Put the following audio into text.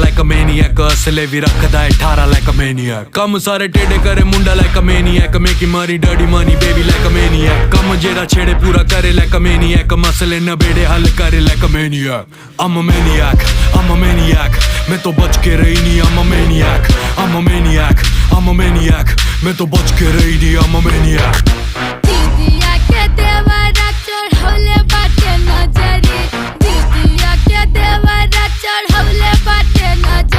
like a maniac, असले भी रखदा है 18 like a maniac. कम सारे टेढ़े करे मुंडा like a maniac, making money dirty money baby like a maniac. कम जेड़ा छेड़े पूरा करे like a maniac, मसले न बेड़े हल करे like a maniac. I'm a maniac, I'm a maniac, मैं तो बच के रही नहीं. I'm a maniac, I'm a maniac, I'm a maniac, मैं तो बच के रही नहीं. I'm a maniac.